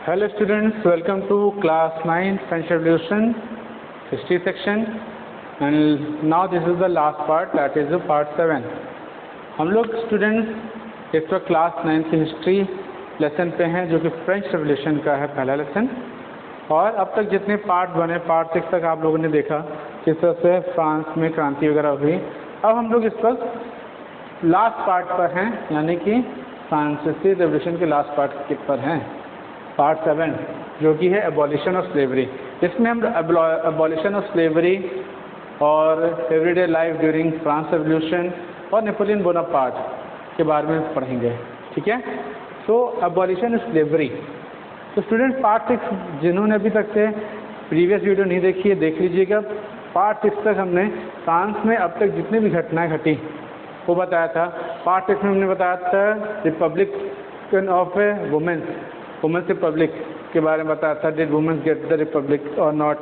Hello students, welcome to class 9 French Revolution history section and now this is the last part, that is part 7. हम लोग students इस वक्त class 9 की history lesson पे हैं जो कि फ्रेंच रेवोल्यूशन का है पहला लेसन। और अब तक जितने पार्ट बने पार्ट 6 तक आप लोगों ने देखा किस तरह से फ्रांस में क्रांति वगैरह हुई। अब हम लोग इस वक्त लास्ट पार्ट पर हैं, यानी कि फ्रांसीसी रेवोल्यूशन के लास्ट पार्ट पर हैं, पार्ट 7, जो कि है एबॉलिशन ऑफ स्लेवरी। इसमें हम एबॉलिशन ऑफ स्लेवरी और everyday life during France revolution और नेपोलियन बोनापार्ट के बारे में पढ़ेंगे, ठीक है। तो एबॉलिशन ऑफ स्लेवरी, तो स्टूडेंट पार्ट 6 जिन्होंने अभी तक से प्रीवियस वीडियो नहीं देखी है देख लीजिएगा। पार्ट 6 तक हमने फ्रांस में अब तक जितनी भी घटनाएं घटी वो बताया था। पार्ट 6 में हमने बताया था रिपब्लिक ऑफ वुमेन्स रिपब्लिक के बारे में बताया था। Did women's get the republic और not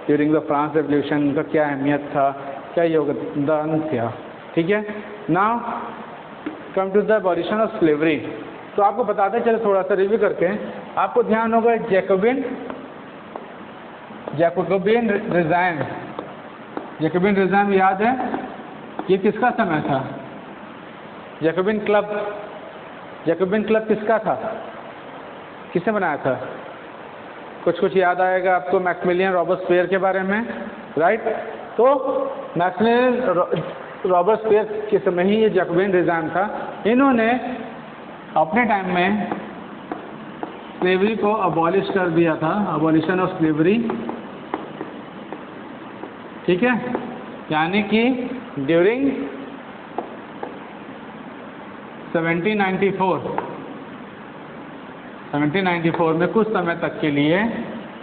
during the France revolution, उनका क्या अहमियत था, क्या योगदान था, ठीक है। Now come to the abolition of slavery. तो आपको बताते चले थोड़ा सा रिव्यू करके, आपको ध्यान होगा जैकोबिन रिजाइम याद है, ये किसका समय था? जैकोबिन क्लब किसका था, किसने बनाया था? कुछ याद आएगा आपको मैक्सिमिलियन रॉबर्टस्पियर के बारे में, राइट। तो मैक्सिमिलियन रॉबर्टस्पियर के समय ही ये जैकोबिन रिजाइम था। इन्होंने अपने टाइम में स्लेवरी को अबॉलिश कर दिया था, अबॉलिशन ऑफ स्लेवरी, ठीक है। यानी कि ड्यूरिंग 1794 में कुछ समय तक के लिए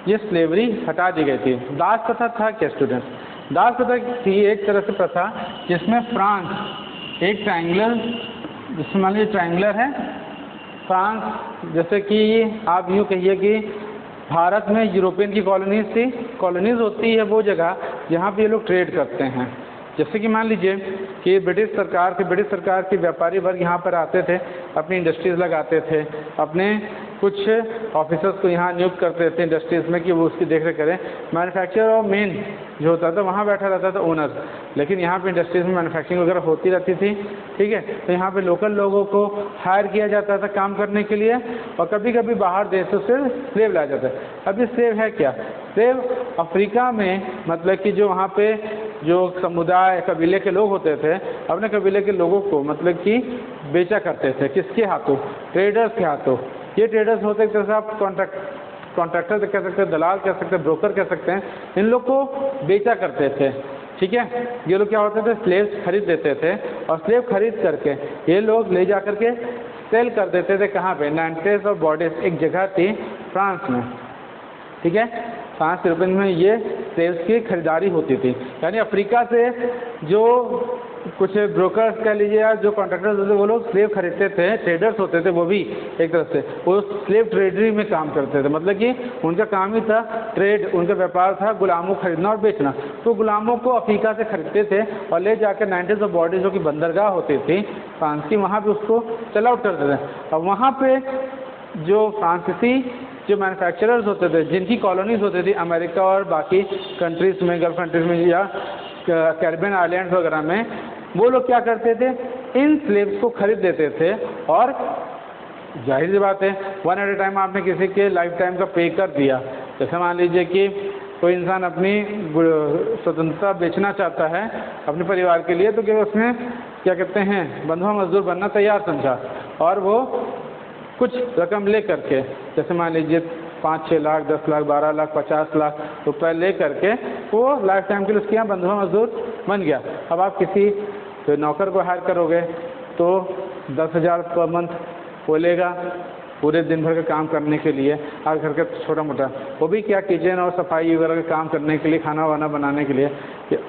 ये स्लेवरी हटा दी गई थी। दास प्रथा था क्या स्टूडेंट्स? दास प्रथा थी एक तरह से प्रथा जिसमें फ्रांस एक ट्रायंगुलर, जिसमें मान लीजिए ट्रायंगुलर है फ्रांस, जैसे कि आप यूँ कहिए कि भारत में यूरोपियन की कॉलोनीज थी। कॉलोनीज होती है वो जगह जहाँ पे ये लोग ट्रेड करते हैं। जैसे कि मान लीजिए कि ब्रिटिश सरकार के व्यापारी वर्ग यहाँ पर आते थे, अपनी इंडस्ट्रीज़ लगाते थे, अपने कुछ ऑफिसर्स को यहाँ नियुक्त करते थे इंडस्ट्रीज़ में कि वो उसकी देखरेख करें। मैन्युफैक्चरर और मेन जो होता था वहाँ बैठा रहता था ओनर, लेकिन यहाँ पे इंडस्ट्रीज़ में मैन्युफैक्चरिंग वगैरह होती रहती थी, ठीक है। तो यहाँ पे लोकल लोगों को हायर किया जाता था काम करने के लिए, और कभी कभी बाहर देशों से स्लेव लाया जाता है। अभी स्लेव है क्या? स्लेव अफ्रीका में, मतलब कि जो वहाँ पे जो समुदाय कबीले के लोग होते थे अपने कबीले के लोगों को मतलब कि बेचा करते थे। किसके हाथों? ट्रेडर्स के हाथों। ये ट्रेडर्स होते थे, आप कॉन्ट्रैक्टर कह सकते हैं, दलाल कह सकते हैं, ब्रोकर कह सकते हैं। इन लोग को बेचा करते थे, ठीक है। ये लोग क्या होते थे? स्लेव्स खरीद देते थे, और स्लेव खरीद करके ये लोग ले जा करके सेल कर देते थे। कहाँ पे? नैंटेस और बॉर्डेस एक जगह थी फ्रांस में, ठीक है। फ्रांस यूरोपियन में ये स्लेव्स की खरीदारी होती थी। यानी अफ्रीका से जो कुछ ब्रोकर्स कह लीजिए या जो कॉन्ट्रैक्टर्स होते वो लोग स्लेव खरीदते थे, ट्रेडर्स होते थे, वो भी एक तरह से वो स्लेव ट्रेडरी में काम करते थे। मतलब कि उनका काम ही था ट्रेड, उनका व्यापार था गुलामों खरीदना और बेचना। तो गुलामों को अफ्रीका से खरीदते थे और ले जाकर नाइन्टीज ऑफ बॉडी जो कि बंदरगाह होती थी फ्रांस की, वहाँ पर उसको सेल आउट करते थे। और वहाँ पर जो फ्रांसीसी जो मैन्युफैक्चरर्स होते थे, जिनकी कॉलोनीज होती थी अमेरिका और बाकी कंट्रीज़ में, गल्फ कंट्रीज़ में या कैरिबियन आइलैंड्स वगैरह में, वो लोग क्या करते थे? इन स्लेव्स को खरीद देते थे। और जाहिर सी बात है वन एट ए टाइम आपने किसी के लाइफ टाइम का पे कर दिया। जैसे मान लीजिए कि कोई इंसान अपनी स्वतंत्रता बेचना चाहता है अपने परिवार के लिए, तो क्या उसमें क्या कहते हैं बंधुआ मजदूर बनना तैयार समझा, और वो कुछ रकम ले करके, जैसे मान लीजिए 5-6 लाख, 10 लाख, 12 लाख, 50 लाख रुपये ले करके वो लाइफ टाइम के लिए उसके यहाँ बंधुआ मजदूर बन गया। अब आप किसी नौकर को हायर करोगे तो 10,000 पर मंथ वो लेगा पूरे दिन भर का काम करने के लिए, और घर का छोटा मोटा वो भी क्या किचन और सफाई वगैरह का काम करने के लिए, खाना वाना बनाने के लिए।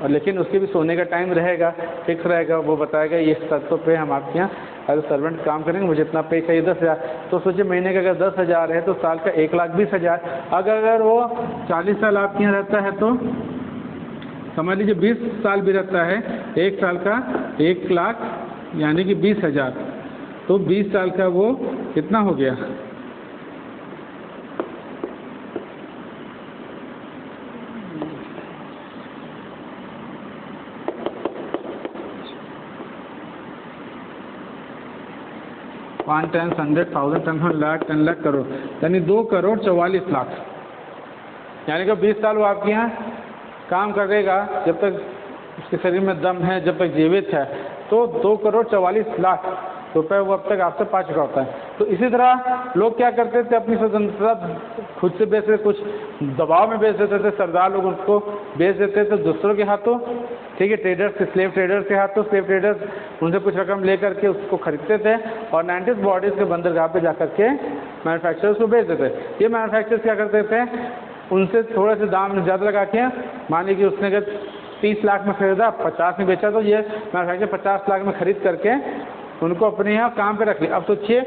लेकिन उसके भी सोने का टाइम रहेगा, फिक्स रहेगा। वो बताएगा ये शर्तों पे हम आपके यहाँ एज ए सर्वेंट काम करेंगे, मुझे इतना पे चाहिए 10,000। तो सोचिए महीने का अगर 10,000 है तो साल का 1,20,000। अगर वो 40 साल आपके यहाँ रहता है तो समझ लीजिए 20 साल भी रहता है, एक साल का 1 लाख यानी कि 20,000। तो 20 साल का वो कितना हो गया? 1 10 100 1000 10 लाख 10 लाख करोड़, यानी 2 करोड़ 44 लाख। यानी कि 20 साल वो आपके यहाँ काम करेगा, जब तक उसके शरीर में दम है, जब तक जीवित है, तो 2 करोड़ 44 लाख रुपए वो अब तक आपसे पा चुका होता है। तो इसी तरह लोग क्या करते थे, अपनी स्वतंत्रता खुद से बेच रहे, कुछ दबाव में बेच देते थे, सरदार लोग उनको बेच देते थे दूसरों के हाथों, ठीक है, ट्रेडर्स, स्लेव ट्रेडर्स के हाथों। स्लेव ट्रेडर्स उनसे कुछ रकम लेकर के उसको खरीदते थे और 90 बॉडीज़ के बंदरगाह पे जाकर के मैन्युफैक्चरर्स को बेच देते। ये मैन्युफैक्चरर्स क्या करते थे, उनसे थोड़े से दाम ज़्यादा लगा के, मान लीजिए उसने अगर 30 लाख में खरीदा, 50 में बेचा, तो ये मैन्युफैक्चर 50 लाख में खरीद करके उनको अपने यहाँ काम पे रख लिया। अब सोचिए,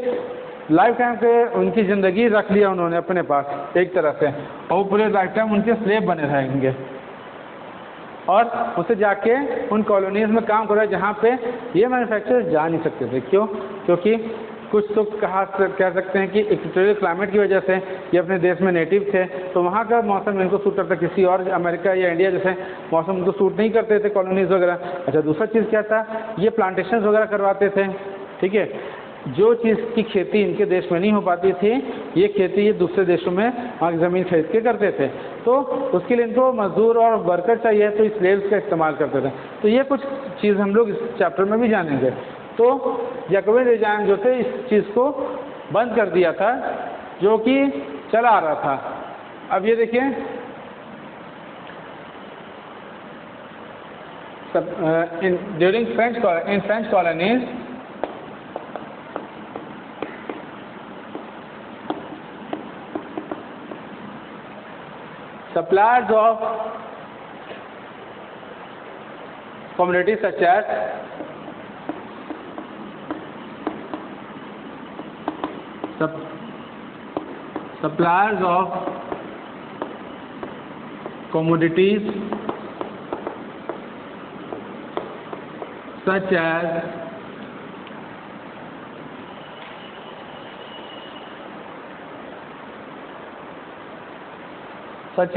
लाइफ टाइम पे उनकी ज़िंदगी रख लिया उन्होंने अपने पास एक तरह से, और वो पूरे लाइफ टाइम उनके स्लेव बने रहेंगे और उसे जाके उन कॉलोनीज़ में काम करा जहाँ पे ये मैन्युफैक्चरर जा नहीं सकते थे। क्यों? क्योंकि कुछ तो कह सकते हैं कि इक्वेटोरियल क्लाइमेट की वजह से ये अपने देश में नेटिव थे, तो वहाँ का मौसम इनको सूट करता, किसी और अमेरिका या इंडिया जैसे मौसम उनको सूट नहीं करते थे, कॉलोनीज़ वगैरह। अच्छा, दूसरा चीज़ क्या था, ये प्लांटेशंस वगैरह करवाते थे, ठीक है। जो चीज़ की खेती इनके देश में नहीं हो पाती थी, ये खेती ये दूसरे देशों में वहाँ की ज़मीन खरीद के करते थे, तो उसके लिए इनको मजदूर और वर्कर चाहिए, तो इस स्लेव्स का इस्तेमाल करते थे। तो ये कुछ चीज़ हम लोग इस चैप्टर में भी जानेंगे। तो जैकोबिन डिजाइन जो थे, इस चीज़ को बंद कर दिया था जो कि चला आ रहा था। अब ये देखिए, during French colonies suppliers of commodities such as suppliers of commodities such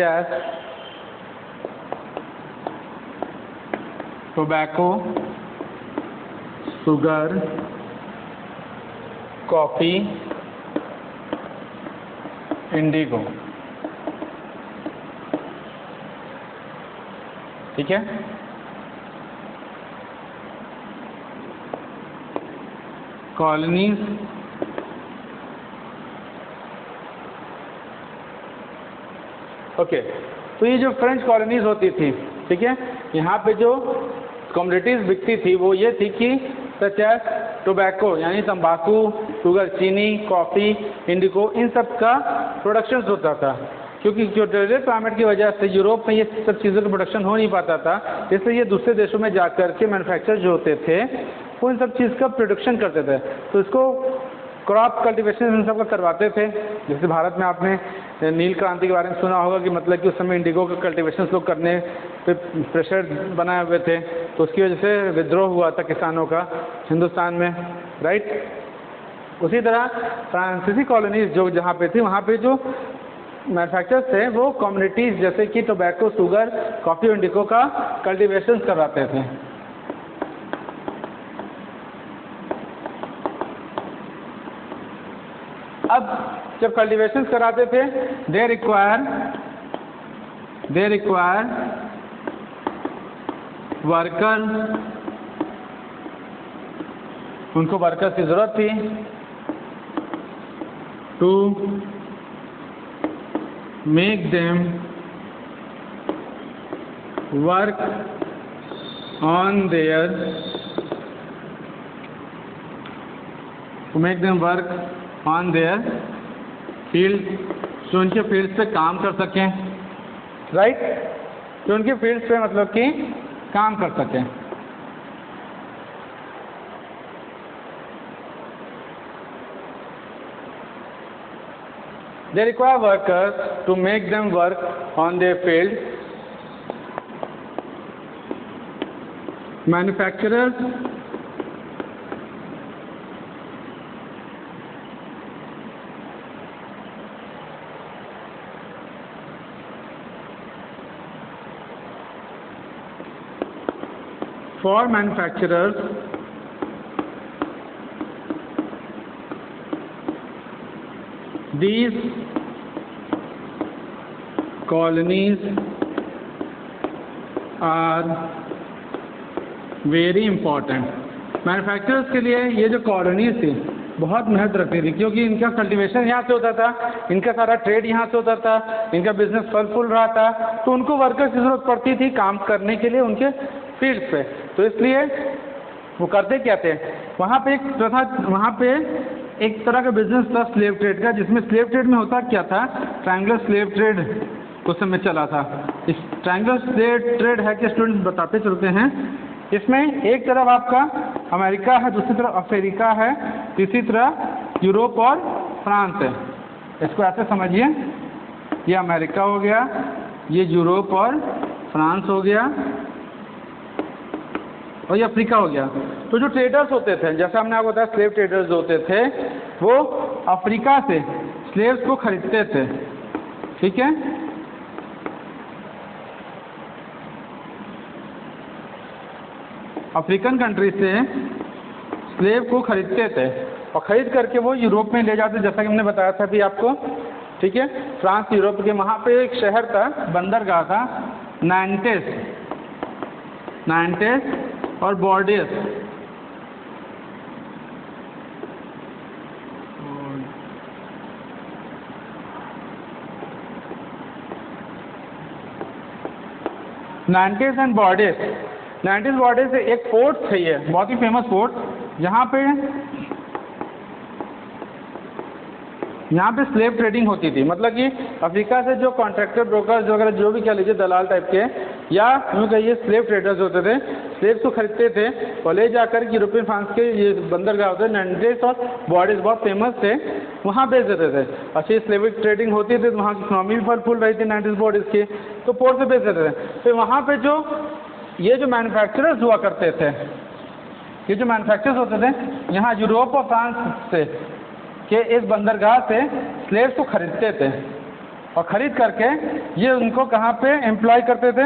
as tobacco, sugar, coffee, indigo, ठीक है। कॉलोनीज ओके, तो ये जो फ्रेंच कॉलोनीज होती थी, ठीक है, यहाँ पे जो कमोडिटीज़ बिकती थी वो ये थी कि सच एज टोबैको यानी तंबाकू, शुगर चीनी, कॉफ़ी, इंडिगो, इन सब का प्रोडक्शन होता था। क्योंकि जो टेरिटोरियल क्लाइमेट की वजह से यूरोप में ये सब चीज़ों का प्रोडक्शन हो नहीं पाता था, इसलिए ये दूसरे देशों में जा कर के मैन्युफैक्चर जो होते थे वो इन सब चीज़ का प्रोडक्शन करते थे। तो इसको क्रॉप कल्टीवेशन इन सब का करवाते थे। जैसे भारत में आपने नील क्रांति के बारे में सुना होगा कि मतलब कि उस समय इंडिगो का कल्टीवेशन लोग करने पे प्रेशर बनाए हुए थे, तो उसकी वजह से विद्रोह हुआ था किसानों का हिंदुस्तान में, राइट। उसी तरह फ्रांसीसी कॉलोनीज जो जहाँ पे थी वहाँ पे जो मैन्युफैक्चरर्स थे वो कम्युनिटीज़ जैसे कि टोबैको, शुगर, कॉफ़ी और इंडिगो का कल्टीवेशन करवाते थे। अब जब कल्टीवेशन कराते थे दे रिक्वायर वर्कर, उनको वर्कर्स की ज़रूरत थी to make them work on their field, जो उनके फील्ड पे काम कर सकें, राइट, जो उनके फील्ड पे मतलब कि काम कर सकें। They require workers to make them work on their field. Manufacturers These colonies are very important. Manufacturers के लिए ये जो कॉलोनीज थी बहुत महत्व रखती थी, क्योंकि इनका कल्टीवेशन यहाँ से होता था, इनका सारा ट्रेड यहाँ से होता था, इनका बिजनेस फल फूल रहा था, तो उनको वर्कर्स की जरूरत पड़ती थी काम करने के लिए उनके फील्ड पे। तो इसलिए वो करते क्या थे, वहाँ पे एक प्रथा, वहाँ पे एक तरह का बिजनेस था स्लेव ट्रेड का, जिसमें स्लेव ट्रेड में होता क्या था, ट्रायंगुलर स्लेव ट्रेड उस समय चला था। इस ट्रायंगुलर स्लेव ट्रेड है कि स्टूडेंट्स बताते चलते हैं, इसमें एक तरफ आपका अमेरिका है, दूसरी तरफ अफ्रीका है, तीसरी तरफ यूरोप और फ्रांस है। इसको ऐसे समझिए, ये अमेरिका हो गया, ये यूरोप और फ्रांस हो गया, और ये अफ्रीका हो गया। तो जो ट्रेडर्स होते थे, जैसे हमने आपको बताया स्लेव ट्रेडर्स होते थे, वो अफ्रीका से स्लेव्स को खरीदते थे, ठीक है। अफ्रीकन कंट्री से स्लेव को खरीदते थे और ख़रीद करके वो यूरोप में ले जाते, जैसा कि हमने बताया था अभी आपको, ठीक है। फ्रांस यूरोप के, वहाँ पे एक शहर था, बंदरगाह था, नाइंटेस और बॉर्डियस। नाइंटेस एंड बॉर्डियस, नाइंटीज बॉर्डर से एक पोर्ट है, ये बहुत ही फेमस पोर्ट, जहाँ पे स्लेव ट्रेडिंग होती थी। मतलब कि अफ्रीका से जो कॉन्ट्रैक्टर ब्रोकर्स वगैरह जो भी कह लीजिए, दलाल टाइप के, या यूँ कहिए स्लेव ट्रेडर्स होते थे, स्लेव्स को खरीदते थे और ले जाकर यूरोपियन फ्रांस के ये बंदरगाह होते थे, नाइंटीज और बॉर्डर्स बहुत फेमस थे, वहाँ बेच देते थे। अच्छी स्लेविक ट्रेडिंग होती थी, तो वहाँ की इकनॉमी भी फल फूल रही थी नाइंटीज बॉर्डर्स की, तो पोर्ट से बेच देते थे। फिर वहाँ पर ये जो मैन्युफैक्चरर्स हुआ करते थे, ये जो मैन्युफैक्चरर्स होते थे, यहाँ यूरोप और फ्रांस से के इस बंदरगाह से स्लेव्स को खरीदते थे और ख़रीद करके ये उनको कहाँ पे एम्प्लॉय करते थे,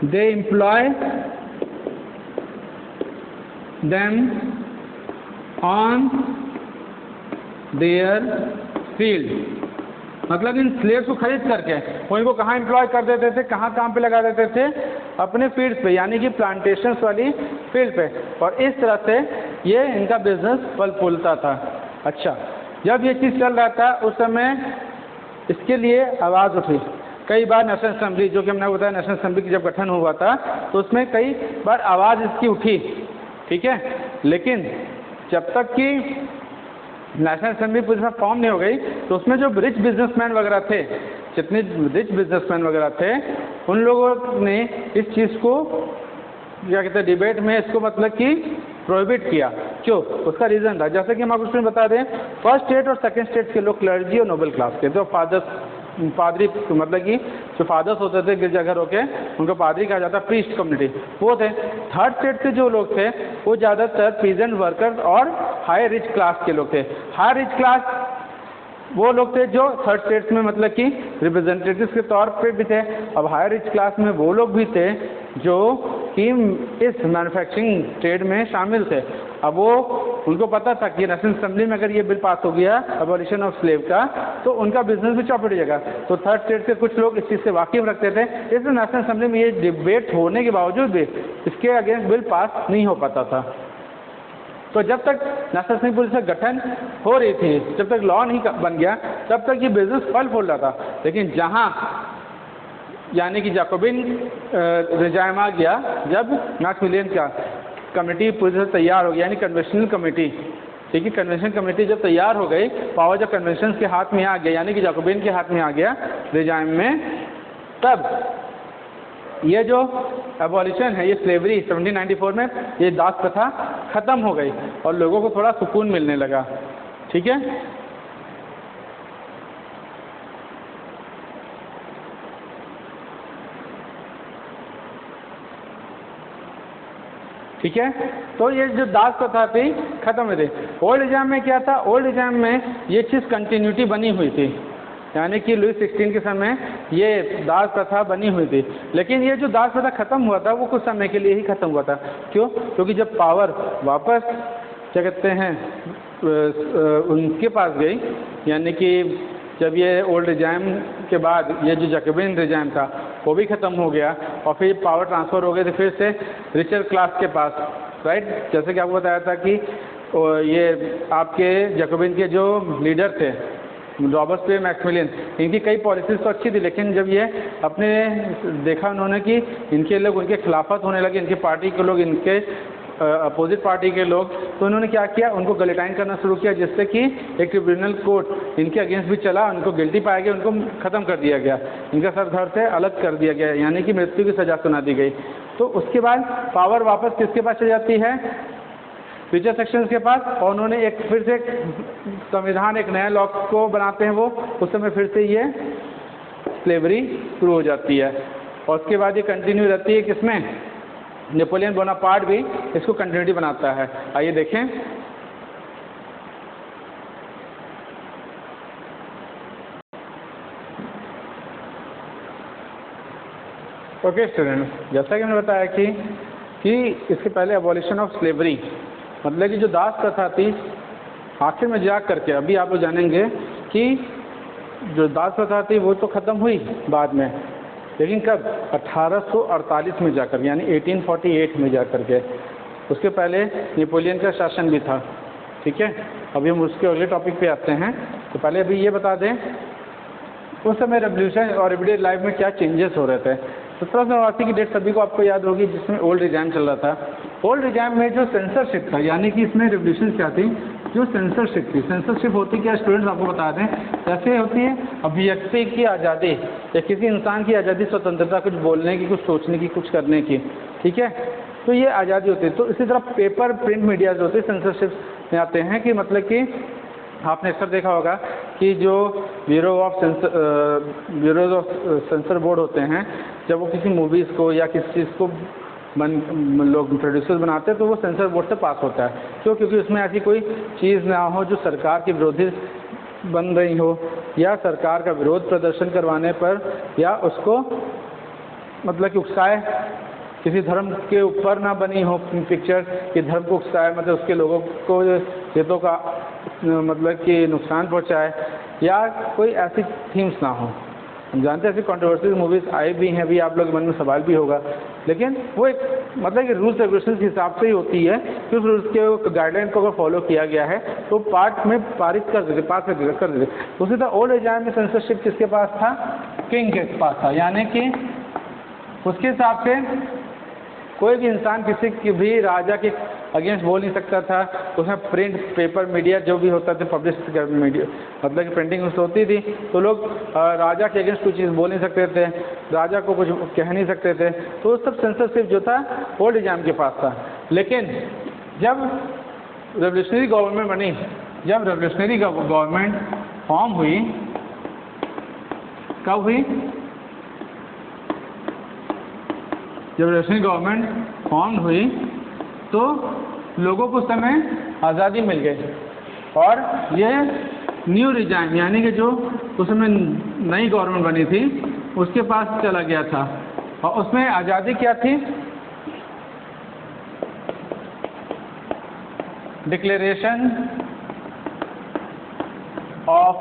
they employ them on their field. मतलब इन स्लेव्स को खरीद करके वो इनको कहाँ एम्प्लॉय कर देते थे, कहाँ काम पे लगा देते थे, अपने फील्ड पे, यानी कि प्लांटेशंस वाली फील्ड पे, और इस तरह से ये इनका बिजनेस फल फूलता था। अच्छा, जब ये चीज़ चल रहा था उस समय इसके लिए आवाज़ उठी कई बार। नेशनल असेंबली, जो कि हमने बताया नेशनल असेंबली की जब गठन हुआ था, तो उसमें कई बार आवाज़ इसकी उठी, ठीक है। लेकिन जब तक कि नेशनल असेंबली पूरी तरह फॉर्म नहीं हो गई, तो उसमें जो रिच बिजनेसमैन वगैरह थे, जितने रिच बिजनेसमैन वगैरह थे, उन लोगों ने इस चीज़ को क्या कहते हैं, डिबेट में इसको मतलब कि प्रोहिबिट किया। क्यों? उसका रीज़न था, जैसे कि हम आपको उसमें बता दें, फर्स्ट स्टेट और सेकंड स्टेट के लोग क्लर्जी और नोबल क्लास के, जो पादरी, मतलब कि जो फादर्स होते थे गिरजाघरों के, उनको पादरी कहा जाता, प्रीस्ट कम्युनिटी, वो थे। थर्ड स्टेट के जो लोग थे वो ज़्यादातर पीजेंट वर्कर्स और हाई रिच क्लास के लोग थे। हाई रिच क्लास वो लोग थे जो थर्ड स्टेट्स में मतलब कि रिप्रेजेंटेटिव्स के तौर पे भी थे। अब हाई रिच क्लास में वो लोग भी थे जो कि इस मैन्युफैक्चरिंग ट्रेड में शामिल थे। अब वो उनको पता था कि नेशनल असेंबली में अगर ये बिल पास हो गया अबॉलिशन ऑफ स्लेव का, तो उनका बिजनेस भी चौपट हो जाएगा। तो थर्ड स्टेट के कुछ लोग इस चीज़ से वाकिफ रखते थे, इसलिए नेशनल असेंबली में ये डिबेट होने के बावजूद भी इसके अगेंस्ट बिल पास नहीं हो पाता था। तो जब तक नेशनल असेंबली पुलिस का गठन हो रही थी, जब तक लॉ नहीं बन गया, तब तक ये बिजनेस फल फूल रहा था। लेकिन जहाँ यानी कि जैकोबिन रिजाइम आ गया, जब मैक्सिमिलियन का कमेटी पूरी तरह तैयार हो गया, यानी कन्वेंशनल कमेटी, ठीक है, कन्वेंशन कमेटी जब तैयार हो गई, पावर जब कन्वेंशन के हाथ में आ गया, यानी कि जैकोबिन के हाथ में आ गया रिजाइम में, तब ये जो एबॉलिशन है, ये स्लेवरी 1794 में, ये दास प्रथा ख़त्म हो गई और लोगों को थोड़ा सुकून मिलने लगा, ठीक है। ठीक है, तो ये जो दास प्रथा थी खत्म हुई थी। ओल्ड रिजाइम में क्या था? ओल्ड रिजाइम में ये चीज़ कंटिन्यूटी बनी हुई थी, यानी कि लुई 16 के समय ये दास प्रथा बनी हुई थी। लेकिन ये जो दास प्रथा खत्म हुआ था वो कुछ समय के लिए ही खत्म हुआ था। क्यों? क्योंकि जब पावर वापस क्या कहते हैं उनके पास गई, यानी कि जब ये ओल्ड रिजाइम के बाद ये जो जैकोबिन रिजाइम था वो भी ख़त्म हो गया और फिर पावर ट्रांसफ़र हो गए थे फिर से रिचर क्लास के पास, राइट। जैसे कि आपको बताया था कि ये आपके जैकोबिन के जो लीडर थे रॉबर्टस्पियर, मैक्सिमिलियन, इनकी कई पॉलिसीज़ तो अच्छी थी, लेकिन जब ये अपने देखा उन्होंने कि इनके लोग उनके खिलाफत होने लगे, इनके पार्टी के लोग इनके अपोजिट पार्टी के लोग, तो उन्होंने क्या किया, उनको गैलेटाइन करना शुरू किया, जिससे कि एक ट्रिब्यूनल कोर्ट इनके अगेंस्ट भी चला, उनको गिल्टी पाया गया, उनको ख़त्म कर दिया गया, इनका सर धड़ से अलग कर दिया गया, यानी कि मृत्यु की सज़ा सुना दी गई। तो उसके बाद पावर वापस किसके पास चली जाती है, रिचर सेक्शंस के पास, और उन्होंने एक फिर से संविधान, एक नया लॉ को बनाते हैं वो, उस समय फिर से ये स्लेवरी शुरू हो जाती है और उसके बाद ये कंटिन्यू रहती है किसमें, नेपोलियन बोनापार्ट भी इसको कंटिन्यूटी बनाता है। आइए देखें, ओके स्टूडेंट्स, जैसा कि मैंने बताया कि इसके पहले अबॉलिशन ऑफ स्लेवरी, मतलब कि जो दास प्रथा थी, आखिर में जा करके अभी आप लोग जानेंगे कि जो दास प्रथा थी वो तो ख़त्म हुई बाद में, लेकिन कब, 1848 में जाकर, यानी 1848 में जाकर के। उसके पहले नेपोलियन का शासन भी था, ठीक है। अभी हम उसके अगले टॉपिक पे आते हैं, तो पहले अभी ये बता दें उस समय रेवोल्यूशन और एवरीडे लाइफ में क्या चेंजेस हो रहे थे। 1789 की डेट सभी को आपको याद होगी, जिसमें ओल्ड रिजाइम चल रहा था। ओल्ड रिजाइम में जो सेंसरशिप था, यानी कि इसमें रेवोल्यूशन क्या थी, जो सेंसरशिप थी, सेंसरशिप होती क्या स्टूडेंट्स आपको बता दें, कैसे होती है, अभिव्यक्ति की आज़ादी या किसी इंसान की आज़ादी, स्वतंत्रता, कुछ बोलने की, कुछ सोचने की, कुछ करने की, ठीक है, तो ये आज़ादी होती है। तो इसी तरह पेपर प्रिंट मीडिया जो होते हैं सेंसरशिप में आते हैं, कि मतलब कि आपने अक्सर देखा होगा कि जो ब्यूरोज ऑफ सेंसर बोर्ड होते हैं, जब वो किसी मूवीज़ को या किसी चीज़ को लोग प्रोड्यूसर्स बनाते हैं तो वो सेंसर बोर्ड से पास होता है। क्यों? क्योंकि उसमें ऐसी कोई चीज़ ना हो जो सरकार की विरोधी बन रही हो, या सरकार का विरोध प्रदर्शन करवाने पर, या उसको मतलब कि उकसाए, किसी धर्म के ऊपर ना बनी हो पिक्चर कि धर्म को उकसाए, मतलब उसके लोगों को हितों का मतलब कि नुकसान पहुंचाए, या कोई ऐसी थीम्स ना हो। हम जानते हैं ऐसी कंट्रोवर्शियल मूवीज़ आई भी हैं, अभी आप लोग के मन में सवाल भी होगा, लेकिन वो एक मतलब कि रूल्स रेगुलेशन के हिसाब से ही होती है कि उस रूल्स के गाइडलाइन को अगर फॉलो किया गया है तो पार्ट में पारित कर देते, पास कर देते। उसी तरह ओल्ड रिजाइम में सेंसरशिप किसके पास था, किंग के पास था, यानी कि उसके हिसाब से कोई भी इंसान किसी की भी राजा के अगेंस्ट बोल नहीं सकता था। उसमें प्रिंट, पेपर, मीडिया जो भी होता था, पब्लिश मीडिया, मतलब कि प्रिंटिंग उससे होती थी, तो लोग राजा के अगेंस्ट कुछ चीज़ बोल नहीं सकते थे, राजा को कुछ कह नहीं सकते थे। तो सब सेंसरशिप जो था ओल्ड रिजाइम के पास था। लेकिन जब रेवोल्यूशनरी गवर्नमेंट बनी, जब रेवोल्यूशनरी गवर्नमेंट फॉर्म हुई, कब हुई, जब रेवोल्यूशनरी गवर्नमेंट फॉर्म हुई तो लोगों को उस समय आज़ादी मिल गई, और ये न्यू रिजाइम, यानी कि जो उस समय नई गवर्नमेंट बनी थी उसके पास चला गया था, और उसमें आज़ादी क्या थी, declaration of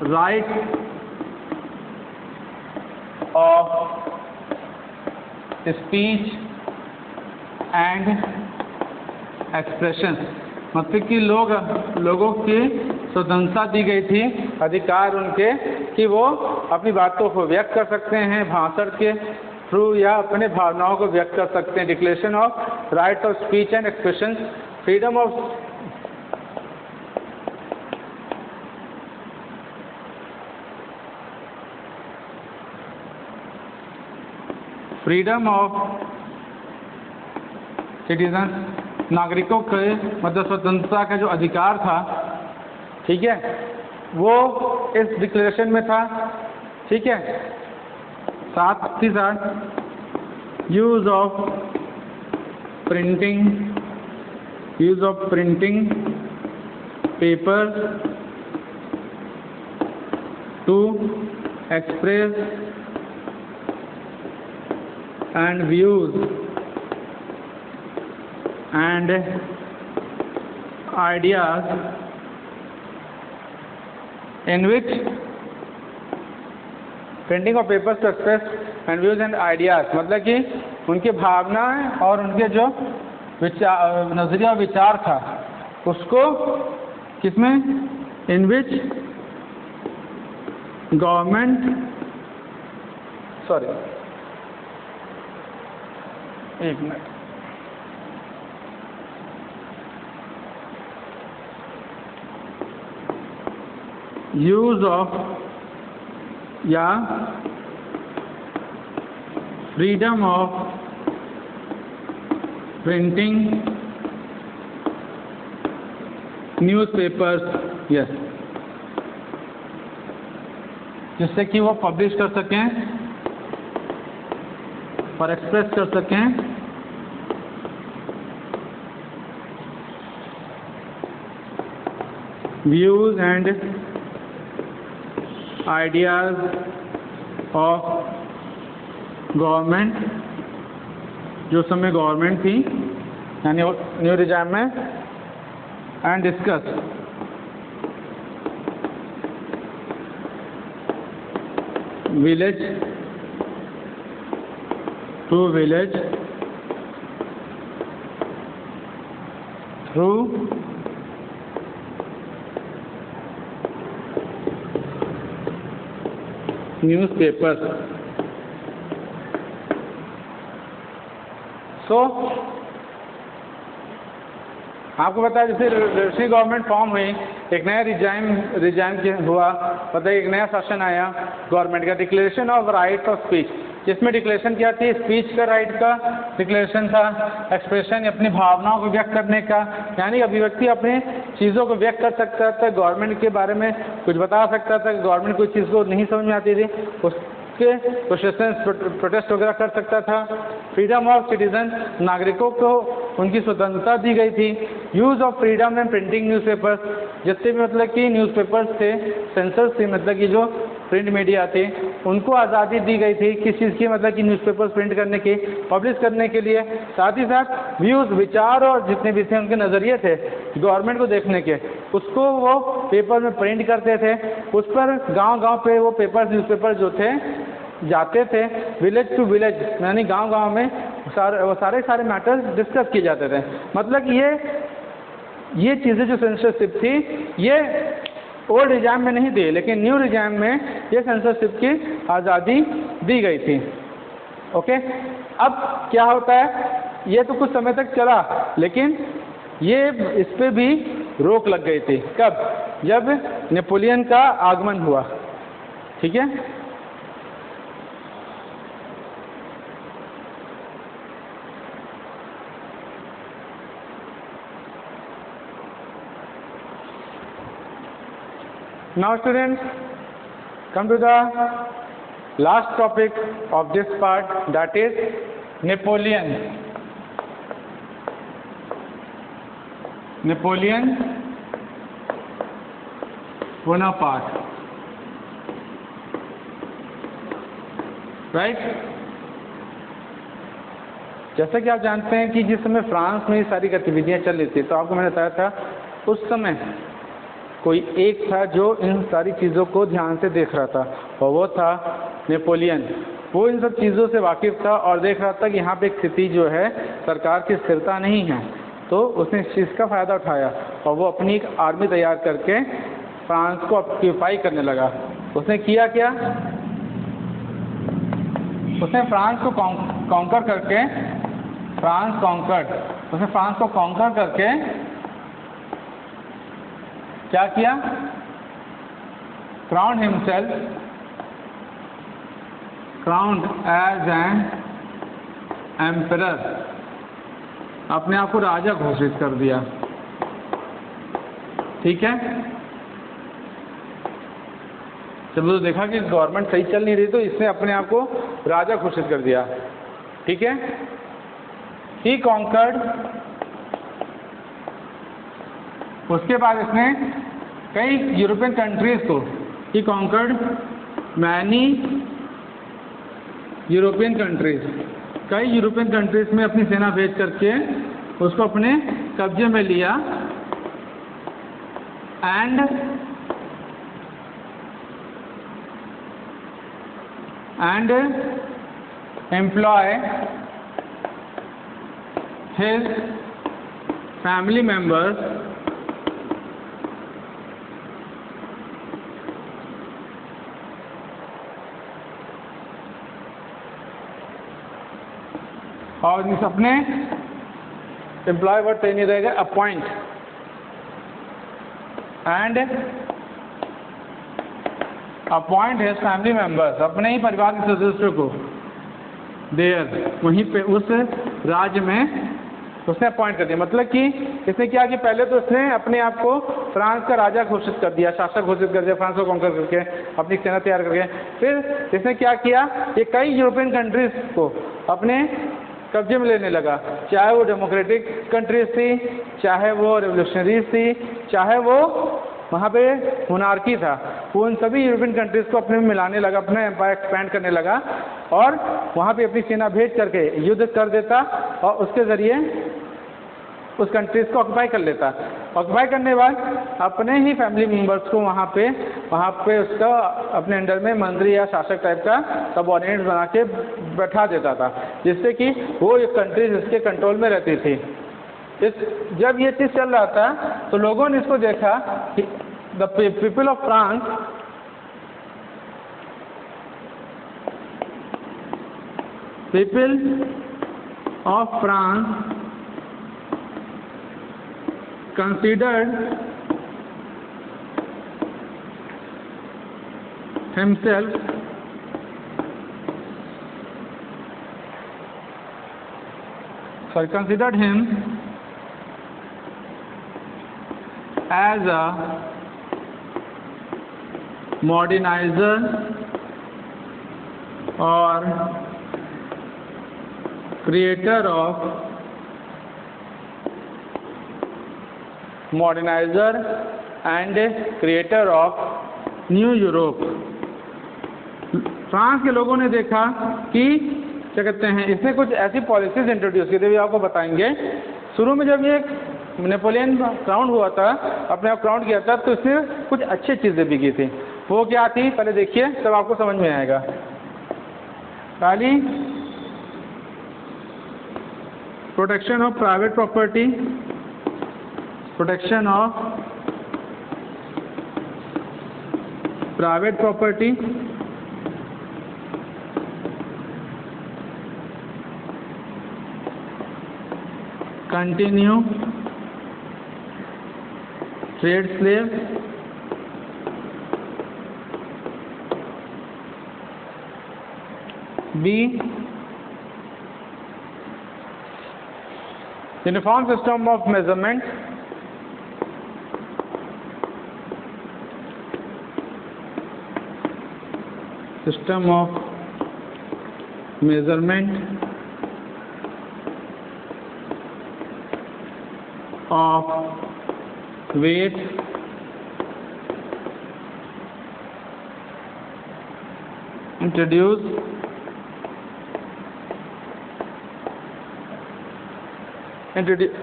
right of speech and expression, मतलब कि लोगों की स्वतंत्रता दी गई थी, अधिकार उनके कि वो अपनी बातों को व्यक्त कर सकते हैं भाषण के थ्रू, या अपने भावनाओं को व्यक्त कर सकते हैं। Declaration of right of speech and expression, freedom of citizen, नागरिकों के मतलब स्वतंत्रता का जो अधिकार था, ठीक है, वो इस डिक्लेरेशन में था, ठीक है। साथ ही साथ use of printing paper two express and views and ideas in which printing of papers to express and views and ideas, मतलब कि उनकी भावनाएं और उनके जो विचार, नजरिया विचार था उसको किसमें, in which गवर्नमेंट, सॉरी एक मिनट, यूज ऑफ या freedom of printing newspapers, yes, जिससे कि वो पब्लिश कर सकें और एक्सप्रेस कर सकें views and ideas of government, जो समय गवर्नमेंट थी यानी न्यू रिजाइम में, and discuss village to village through newspapers. So आपको पता है जैसे रेवोल्यूशनरी गवर्नमेंट फॉर्म हुई, एक नया रिजाइम हुआ, पता है एक नया शासन आया गवर्नमेंट का, declaration of rights of speech, जिसमें डिक्लेरेशन क्या थी, स्पीच का राइट का डिक्लेरेशन था, एक्सप्रेशन अपनी भावनाओं को व्यक्त करने का, यानी अभिव्यक्ति अपनी चीज़ों को व्यक्त कर सकता था, गवर्नमेंट के बारे में कुछ बता सकता था, गवर्नमेंट कोई चीज़ को नहीं समझ में आती थी उसके क्वेश्चन प्रोटेस्ट वगैरह कर सकता था। फ्रीडम ऑफ सिटीजन, नागरिकों को उनकी स्वतंत्रता दी गई थी। Use of freedom and printing newspapers, जितने भी मतलब कि न्यूज़पेपर्स थे, सेंसर्स थे, मतलब कि जो प्रिंट मीडिया थे उनको आज़ादी दी गई थी, किस चीज़ की, मतलब कि न्यूज़पेपर्स प्रिंट करने की, पब्लिश करने के लिए। साथ ही साथ व्यूज़, विचार और जितने भी थे उनके नज़रिए थे गवर्नमेंट को देखने के, उसको वो पेपर में प्रिंट करते थे, उस पर गांव-गांव पे वो पेपर न्यूज़पेपर जो थे जाते थे, विलेज टू विलेज, यानी गांव-गांव में सारे मैटर्स डिस्कस किए जाते थे। मतलब ये चीज़ें जो सेंसरशिप थी ये ओल्ड रिजाइम में नहीं थी, लेकिन न्यू रिजाइम में ये सेंसरशिप की आज़ादी दी गई थी। ओके, अब क्या होता है, ये तो कुछ समय तक चला, लेकिन ये इस पे भी रोक लग गई थी। कब? जब नेपोलियन का आगमन हुआ। ठीक है, now students, come to the last topic of this part, that is Napoleon Bonaparte, right? जैसा कि आप जानते हैं कि जिस समय फ्रांस में ये सारी गतिविधियां चल रही थी, तो आपको मैंने बताया था उस समय कोई एक था जो इन सारी चीज़ों को ध्यान से देख रहा था, और वो था नेपोलियन। वो इन सब चीज़ों से वाकिफ़ था और देख रहा था कि यहाँ पे एक स्थिति जो है, सरकार की स्थिरता नहीं है, तो उसने इस चीज़ का फ़ायदा उठाया और वो अपनी एक आर्मी तैयार करके फ्रांस को ऑक्यूपाई करने लगा। उसने किया क्या, उसने फ्रांस को कॉन्कर करके, उसने फ्रांस को कॉन्कर करके क्या किया, crowned as an emperor, अपने आप को राजा घोषित कर दिया। ठीक है, जब तो देखा कि गवर्नमेंट सही चल नहीं रही तो इसने अपने आप को राजा घोषित कर दिया। ठीक है, ही कॉन्कर्ड, उसके बाद इसने कई यूरोपियन कंट्रीज़ को, he conquered many European countries, कई यूरोपियन कंट्रीज़ में अपनी सेना भेज करके उसको अपने कब्जे में लिया and employ his family members और इस अपने एम्प्लॉय वर्ड सही नहीं रहेगा, appoint and appoint his family members, अपने ही परिवार के सदस्यों को देयर, वहीं पे उस राज्य में उसने अपॉइंट कर दिया। मतलब कि इसने क्या कि पहले तो उसने अपने आप को फ्रांस का राजा घोषित कर दिया, शासक घोषित कर दिया, फ्रांस को कॉन्कर करके अपनी सेना तैयार करके। फिर इसने क्या किया, ये कई यूरोपियन कंट्रीज को अपने कब्जे में लेने लगा, चाहे वो डेमोक्रेटिक कंट्रीज थी, चाहे वो रेवोल्यूशनरीज थी, चाहे वो वहाँ पे मोनार्की था, वो उन सभी यूरोपियन कंट्रीज को अपने में मिलाने लगा, अपना एम्पायर एक्सपैंड करने लगा और वहाँ पे अपनी सेना भेज करके युद्ध कर देता और उसके ज़रिए उस कंट्रीज को ऑक्युपाई कर लेता। ऑक्युपाई करने के बाद अपने ही फैमिली मेम्बर्स को वहाँ पे उसका अपने अंडर में मंत्री या शासक टाइप का सबऑर्डिनेट बना के बैठा देता था, जिससे कि वो कंट्रीज इसके कंट्रोल में रहती थी। जब ये चीज़ चल रहा था तो लोगों ने इसको देखा कि the people of France considered him as a modernizer or creator of new Europe. France के लोगों ने देखा कि क्या कहते हैं, इसने कुछ ऐसी पॉलिसीज इंट्रोड्यूस की थी, आपको बताएंगे। शुरू में जब ये नेपोलियन क्राउन हुआ था, अपने आप क्राउन किया था, तो इसने कुछ अच्छी चीज़ें भी की थी। वो क्या थी पहले देखिए, तब आपको समझ में आएगा। पहली, protection of private property, protection of private property, continue trade slave, B, uniform system of measurement, system of measurement of weight introduced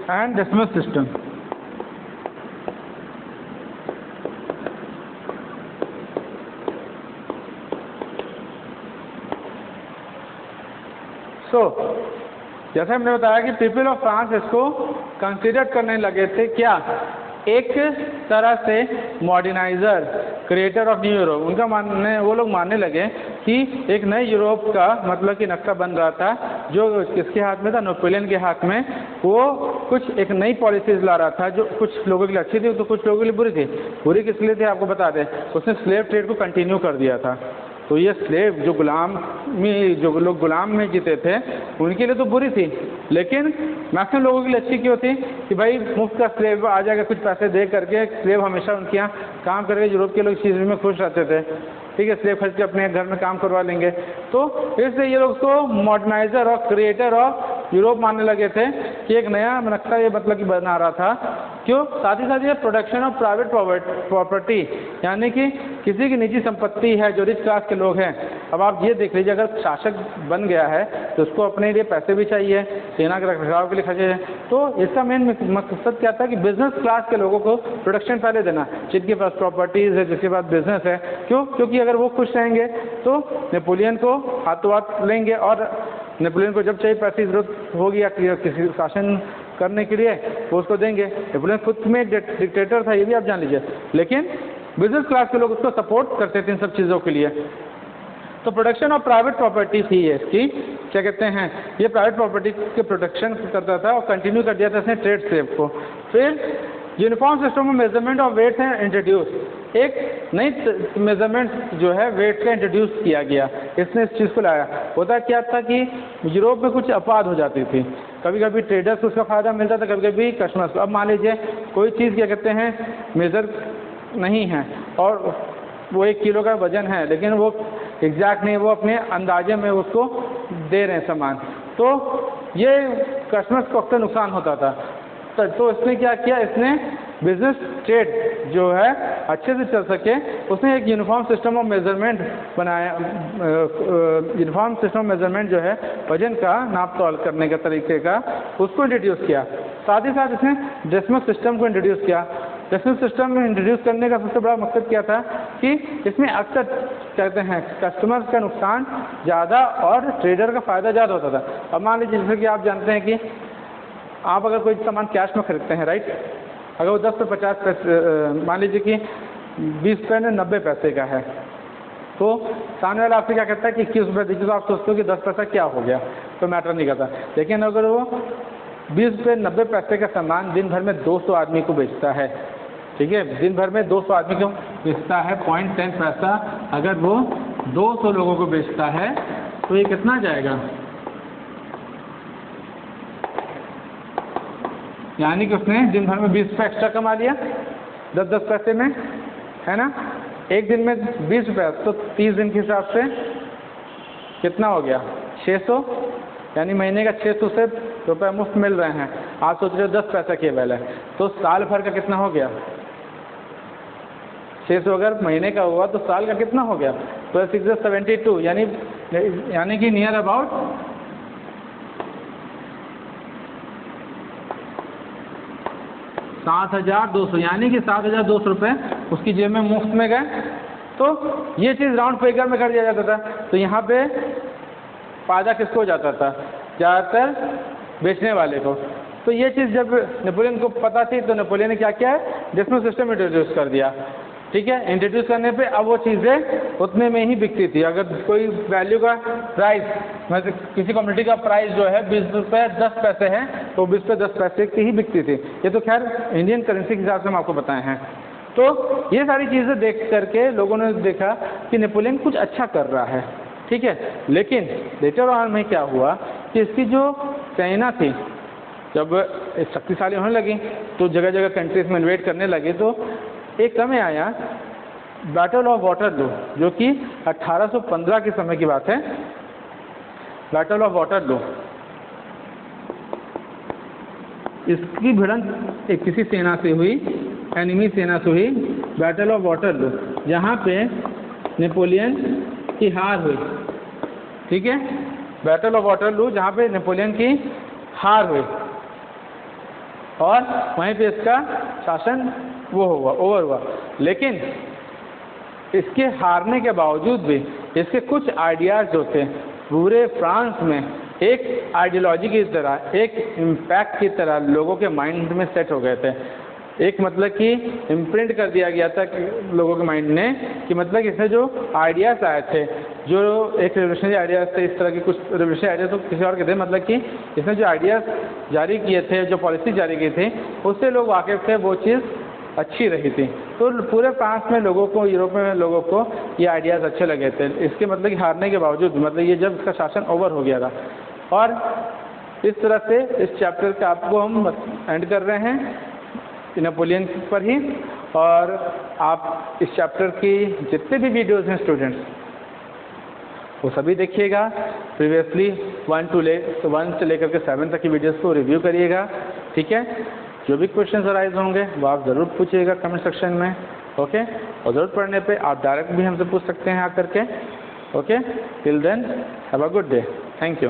and decimal system. जैसे हमने बताया कि पीपल ऑफ फ्रांस इसको कंसीडर करने लगे थे, क्या एक तरह से moderniser, creator of new Europe. उनका मानने, वो लोग मानने लगे कि एक नए यूरोप का मतलब कि नक्शा बन रहा था, जो किसके हाथ में था, नेपोलियन के हाथ में। वो कुछ एक नई पॉलिसीज ला रहा था, जो कुछ लोगों के लिए अच्छी थी तो कुछ लोगों के लिए बुरी थी। बुरी किस लिए थी आपको बता दें, उसने स्लेव ट्रेड को कंटिन्यू कर दिया था। तो ये स्लेव जो लोग गुलाम में जीते थे, उनके लिए तो बुरी थी, लेकिन मैक्सिमम लोगों के लिए अच्छी क्यों थी कि भाई मुफ्त का स्लेव आ जाएगा, कुछ पैसे दे करके स्लेव हमेशा उनके यहाँ काम करके। यूरोप के लोग इस चीज़ में खुश रहते थे, ठीक है, स्लेव खरीद के अपने घर में काम करवा लेंगे। तो इसलिए ये लोग उसको मॉडर्नाइजर और क्रिएटर ऑफ यूरोप मानने लगे थे कि एक नया नक्शा ये मतलब कि बना रहा था। क्यों? साथ ही साथ ये प्रोटेक्शन ऑफ प्राइवेट प्रॉपर्टी, यानी कि किसी की निजी संपत्ति है जो रिच क्लास के लोग हैं। अब आप ये देख लीजिए, अगर शासक बन गया है तो उसको अपने लिए पैसे भी चाहिए, सेना के रखरखाव के लिए खर्चे हैं। तो इसका मेन मकसद क्या था कि बिजनेस क्लास के लोगों को प्रोटेक्शन पहले देना, जिनके पास प्रॉपर्टीज़ है, जिसके पास बिजनेस है। क्यों? क्योंकि अगर वो खुश रहेंगे तो नेपोलियन को हाथों हाथ लेंगे, और नेपोलियन को जब चाहिए पैसे की जरूरत होगी या किसी शासन करने के लिए वो उसको देंगे। नेपोलियन खुद में एक डिक्टेटर था, ये भी आप जान लीजिए, लेकिन बिजनेस क्लास के लोग उसको सपोर्ट करते थे इन सब चीज़ों के लिए। तो प्रोटेक्शन ऑफ प्राइवेट प्रॉपर्टी थी ये इसकी, क्या कहते हैं, ये प्राइवेट प्रॉपर्टी के प्रोटेक्शन करता था, और कंटिन्यू कर दिया था इसने ट्रेड स्लेव को। फिर uniform system of measurement of weights है इंट्रोड्यूस, एक नई मेजरमेंट जो है वेट का इंट्रोड्यूस किया गया, इसने इस चीज़ को लाया। होता क्या था कि यूरोप में कुछ अपवाद हो जाती थी, कभी कभी ट्रेडर्स को उसका फ़ायदा मिलता था, कभी कभी कस्टमर्स को। अब मान लीजिए कोई चीज़ क्या कहते हैं मेज़र नहीं है, और वो 1 किलो का वजन है, लेकिन वो एग्जैक्ट नहीं, वो अपने अंदाजे में उसको दे रहे हैं सामान, तो ये कस्टमर्स को अक्सर नुकसान होता था। तो इसने क्या किया, इसने बिजनेस ट्रेड जो है अच्छे से चल सके, उसने एक यूनिफॉर्म सिस्टम ऑफ मेजरमेंट बनाया। यूनिफॉर्म सिस्टम ऑफ मेजरमेंट जो है वजन का नाप तोल करने का तरीके का, उसको इंट्रोड्यूस किया। साथ ही साथ इसने डेसिमल सिस्टम को इंट्रोड्यूस किया। डेसिमल सिस्टम में इंट्रोड्यूस करने का सबसे बड़ा मकसद क्या था कि इसमें अक्सर कहते हैं कस्टमर्स का नुकसान ज़्यादा और ट्रेडर का फ़ायदा ज़्यादा होता था। अब मान लीजिए जैसे कि आप जानते हैं कि आप अगर कोई सामान कैश में खरीदते हैं, राइट, अगर वो 10 पे 50 पैसे, मान लीजिए कि 20 रुपये में 90 पैसे का है, तो सामने वाला आपसे क्या कहता है कि 21 रुपये दीजिए, तो आप सोचते हो कि 10 पैसा क्या हो गया, तो मैटर नहीं करता। लेकिन अगर वो 20 रुपये 90 पैसे का सामान दिन भर में 200 आदमी को बेचता है, ठीक है, दिन भर में 200 आदमी को बेचता है 0.10 पैसा, अगर वो 200 लोगों को बेचता है तो ये कितना जाएगा, यानी कि उसने दिन भर में 20 रुपये एक्स्ट्रा कमा लिया 10-10 पैसे में, है ना। एक दिन में 20 रुपये, तो 30 दिन के हिसाब से कितना हो गया 600, यानी महीने का 600 से रुपये मुफ्त मिल रहे हैं। आप सोच रहे हो 10 पैसा केवल है, तो साल भर का कितना हो गया, 600 अगर महीने का हुआ तो साल का कितना हो गया, तो 672, यानी कि नियर अबाउट 7,200, यानी कि 7,200 रुपये उसकी जेब में मुफ्त में गए। तो ये चीज़ राउंड फिगर में कर दिया जाता था। तो यहाँ पे फ़ायदा किसको जाता था, ज़्यादातर बेचने वाले को। तो ये चीज़ जब नेपोलियन को पता थी तो नेपोलियन ने क्या किया है, डेसिमल सिस्टम इंट्रोड्यूस कर दिया, ठीक है। इंट्रोड्यूस करने पे अब वो चीज़ें उतने में ही बिकती थी। अगर कोई वैल्यू का प्राइस, मतलब किसी कम्युनिटी का प्राइस जो है 20 रुपये 10 पैसे है, तो 20 रुपये 10 पैसे की ही बिकती थी। ये तो खैर इंडियन करेंसी के हिसाब से हम आपको बताए हैं। तो ये सारी चीज़ें देख करके लोगों ने देखा कि नेपोलियन कुछ अच्छा कर रहा है, ठीक है। लेकिन लेटर ऑन में क्या हुआ कि इसकी जो सेना थी जब शक्तिशाली होने लगी तो जगह जगह कंट्रीज में इन्वेट करने लगे, तो एक समय आया बैटल ऑफ वाटरलू, जो कि 1815 के समय की बात है। बैटल ऑफ वाटरलू, इसकी भिड़ंत एक किसी सेना से हुई, एनिमी सेना से हुई, बैटल ऑफ वाटरलू, जहाँ पे नेपोलियन की हार हुई, ठीक है। बैटल ऑफ वाटरलू जहाँ पे नेपोलियन की हार हुई और वहीं पे इसका शासन वो हुआ, ओवर हुआ। लेकिन इसके हारने के बावजूद भी इसके कुछ आइडियाज़ जो थे पूरे फ्रांस में एक आइडियोलॉजी की तरह, एक इम्पैक्ट की तरह लोगों के माइंड में सेट हो गए थे। एक मतलब कि इम्प्रिंट कर दिया गया था कि लोगों के माइंड ने, कि मतलब इसमें जो आइडियाज़ आए थे, जो एक रेवोल्यूशनरी आइडियाज़ थे, इस तरह के कुछ रेवोल्यूशनरी आइडियाज़ तो किसी और के थे, मतलब कि इसने जो आइडियाज़ जारी किए थे, जो पॉलिसी जारी की थी, उससे लोग वाकिफ़ थे, वो चीज़ अच्छी रही थी। तो पूरे फ्रांस में लोगों को, यूरोप में लोगों को ये आइडियाज़ अच्छे लगे थे। इसके मतलब कि हारने के बावजूद, मतलब ये जब इसका शासन ओवर हो गया था। और इस तरह से इस चैप्टर का आपको हम एंड कर रहे हैं नेपोलियन पर ही। और आप इस चैप्टर की जितने भी वीडियोज़ हैं स्टूडेंट्स, वो सभी देखिएगा। प्रीवियसली 1 से लेकर के 7 तक की वीडियोस को रिव्यू करिएगा, ठीक है। जो भी क्वेश्चंस अराइज होंगे वो आप ज़रूर पूछिएगा कमेंट सेक्शन में, ओके। और ज़रूरत पड़ने पे आप डायरेक्ट भी हमसे पूछ सकते हैं आकर के, okay. Till then have a good day, thank you.